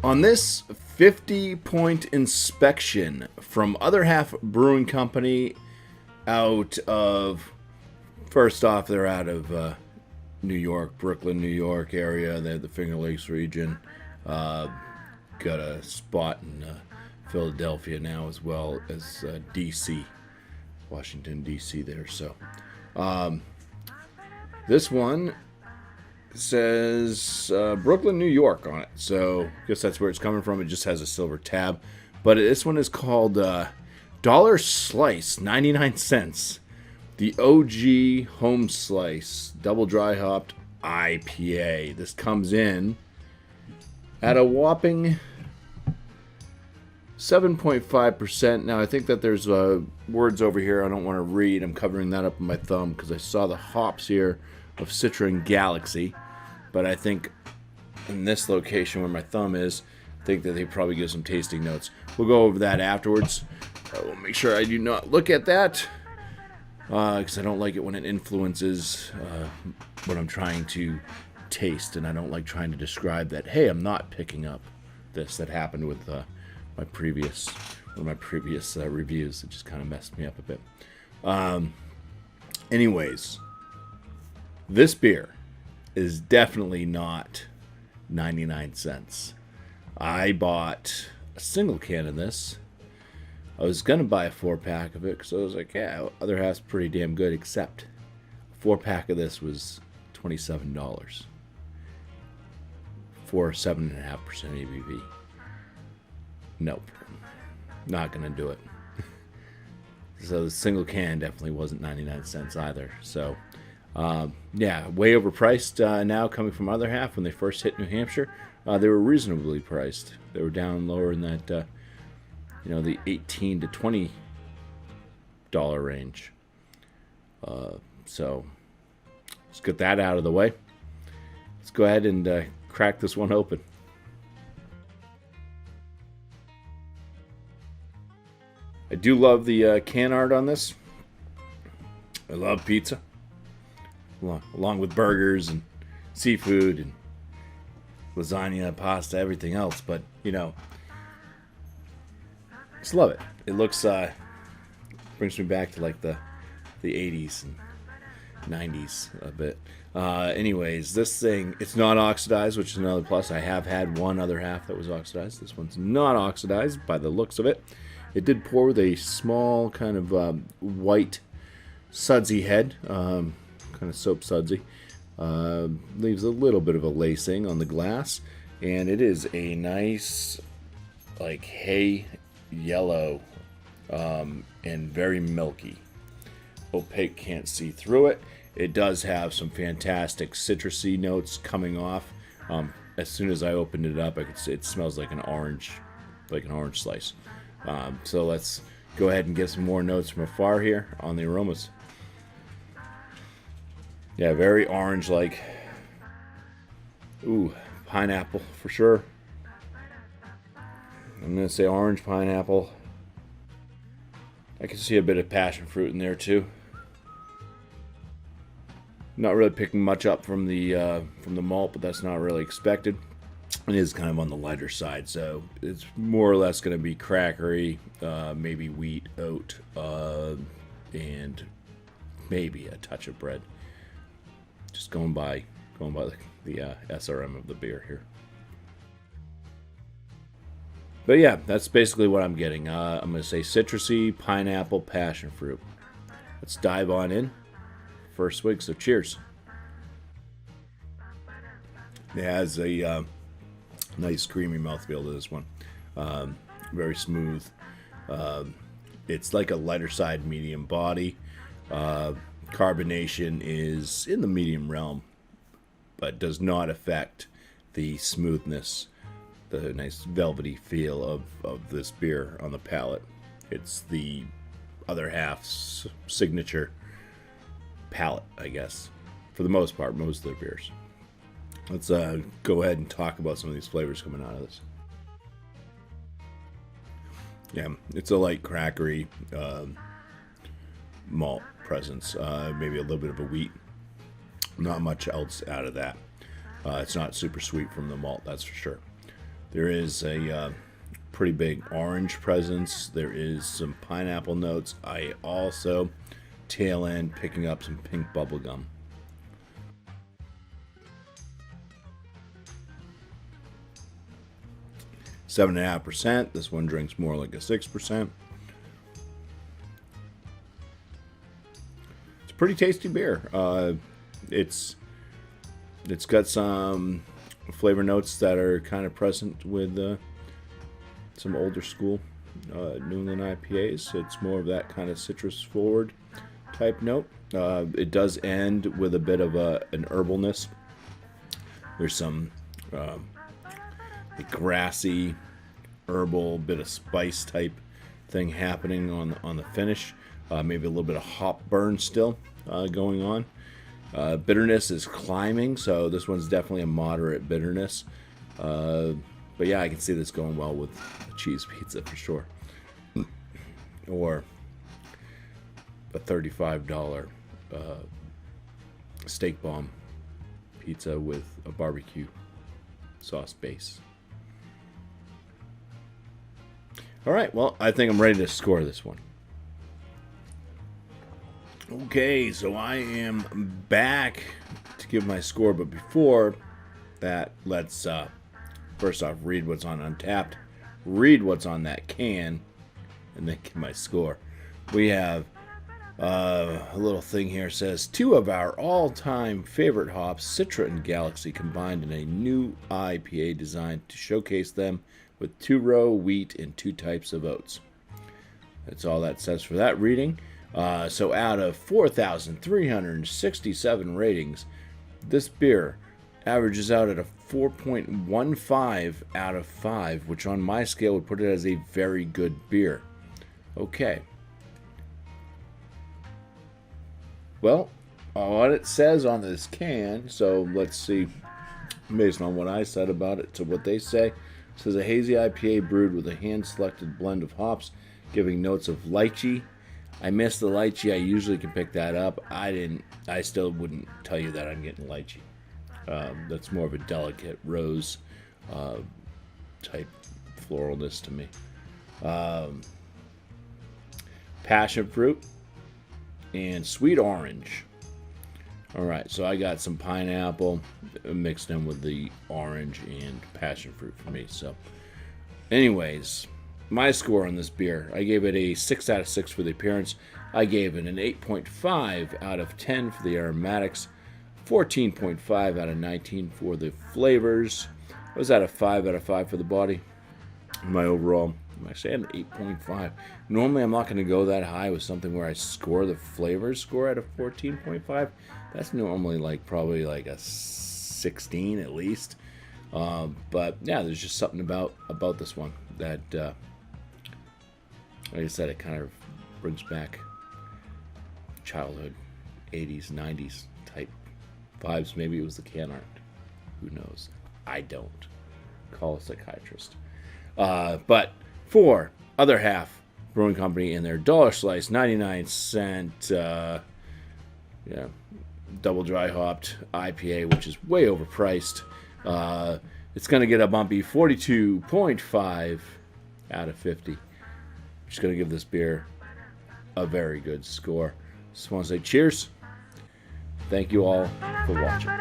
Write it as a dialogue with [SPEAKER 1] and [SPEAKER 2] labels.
[SPEAKER 1] On this 50-point inspection from Other Half Brewing Company out of, first off, they're out of New York, Brooklyn, New York area. They have the Finger Lakes region. Got a spot in Philadelphia now, as well as D.C., Washington, D.C. there. So this one says Brooklyn, New York on it. So I guess that's where it's coming from. It just has a silver tab. But this one is called Dollar Slice, 99 cents. The OG Home Slice Double Dry Hopped IPA. This comes in at a whopping 7.5%. Now, I think that there's words over here I don't want to read. I'm covering that up with my thumb because I saw the hops here of Citra and Galaxy. But I think in this location where my thumb is, I think that they probably give some tasting notes. We'll go over that afterwards. I will make sure I do not look at that because I don't like it when it influences what I'm trying to taste, and I don't like trying to describe that, hey, I'm not picking up this. That happened with one of my previous reviews. It just kind of messed me up a bit. Anyways, this beer is definitely not 99 cents. I bought a single can of this. I was going to buy a 4-pack of it because I was like, yeah, Other Half's pretty damn good, except a 4-pack of this was $27 for 7.5% ABV. Nope. Not going to do it. So the single can definitely wasn't 99 cents either. So, yeah, way overpriced now coming from Other Half. When they first hit New Hampshire, they were reasonably priced. They were down lower in that, the $18 to $20 range. So let's get that out of the way. Let's go ahead and crack this one open. I do love the can art on this. I love pizza, along with burgers and seafood and lasagna, pasta, everything else. But, just love it. It looks, brings me back to like the 80s and 90s a bit. Anyways, this thing, it's not oxidized, which is another plus. I have had one Other Half that was oxidized. This one's not oxidized by the looks of it. It did pour with a small kind of white sudsy head, kind of soap sudsy. Leaves a little bit of a lacing on the glass, and it is a nice, like, hay yellow and very milky. Opaque, can't see through it. It does have some fantastic citrusy notes coming off. As soon as I opened it up, I could see it smells like an orange slice. So let's go ahead and get some more notes from afar here on the aromas. Yeah, very orange-like. Ooh, pineapple for sure. I'm going to say orange, pineapple. I can see a bit of passion fruit in there too. Not really picking much up from the malt, but that's not really expected. It is kind of on the lighter side, so it's more or less going to be crackery, maybe wheat, oat, and maybe a touch of bread. Just going by the SRM of the beer here. But yeah, that's basically what I'm getting. I'm going to say citrusy, pineapple, passion fruit. Let's dive on in. First swig, so cheers. It has a nice creamy mouthfeel to this one. Very smooth. It's like a lighter side medium body. Carbonation is in the medium realm, but does not affect the smoothness, the nice velvety feel of this beer on the palate. It's the Other Half's signature palate, I guess, for the most part, most of their beers. Let's go ahead and talk about some of these flavors coming out of this. Yeah, it's a light crackery malt presence, maybe a little bit of a wheat. Not much else out of that. It's not super sweet from the malt, that's for sure. There is a pretty big orange presence. There is some pineapple notes. I also tail end picking up some pink bubble gum. 7.5%. This one drinks more like a 6%. It's a pretty tasty beer. It's got some flavor notes that are kind of present with some older school New England IPAs. It's more of that kind of citrus forward type note. It does end with a bit of an herbalness. There's some grassy, herbal, bit of spice type thing happening on the finish. Maybe a little bit of hop burn still going on. Bitterness is climbing, so this one's definitely a moderate bitterness. But yeah, I can see this going well with a cheese pizza for sure. Or a $35 steak bomb pizza with a barbecue sauce base. All right, well, I think I'm ready to score this one. Okay, so I am back to give my score, but before that, let's first off read what's on Untapped, read what's on that can, and then give my score. We have a little thing here says, 2 of our all-time favorite hops, Citra and Galaxy, combined in a new IPA designed to showcase them with 2-row wheat and 2 types of oats. That's all that says for that reading. So out of 4,367 ratings, this beer averages out at a 4.15 out of 5, which on my scale would put it as a very good beer. Okay. Well, what it says on this can, so let's see, based on what I said about it to what they say. It says a hazy IPA brewed with a hand-selected blend of hops, giving notes of lychee. I missed the lychee. I usually can pick that up. I still wouldn't tell you that I'm getting lychee. That's more of a delicate rose type floralness to me. Passion fruit and sweet orange. All right, so I got some pineapple mixed in with the orange and passion fruit for me. So anyways, my score on this beer, I gave it a 6 out of 6 for the appearance. I gave it an 8.5 out of 10 for the aromatics, 14.5 out of 19 for the flavors. I was at a 5 out of 5 for the body. My overall, I'm actually at an 8.5. Normally I'm not going to go that high with something where I score the flavors score at a 14.5. That's normally probably like a 16 at least. But yeah, there's just something about this one that, like I said, it kind of brings back childhood, 80s, 90s type vibes.Maybe it was the can art. Who knows? I don't. Call a psychiatrist. But for Other Half Brewing Company and their dollar slice, 99-cent, double dry hopped IPA, which is way overpriced. It's going to get a bumpy 42.5 out of 50. Just going to give this beer a very good score. Just want to say cheers. Thank you all for watching.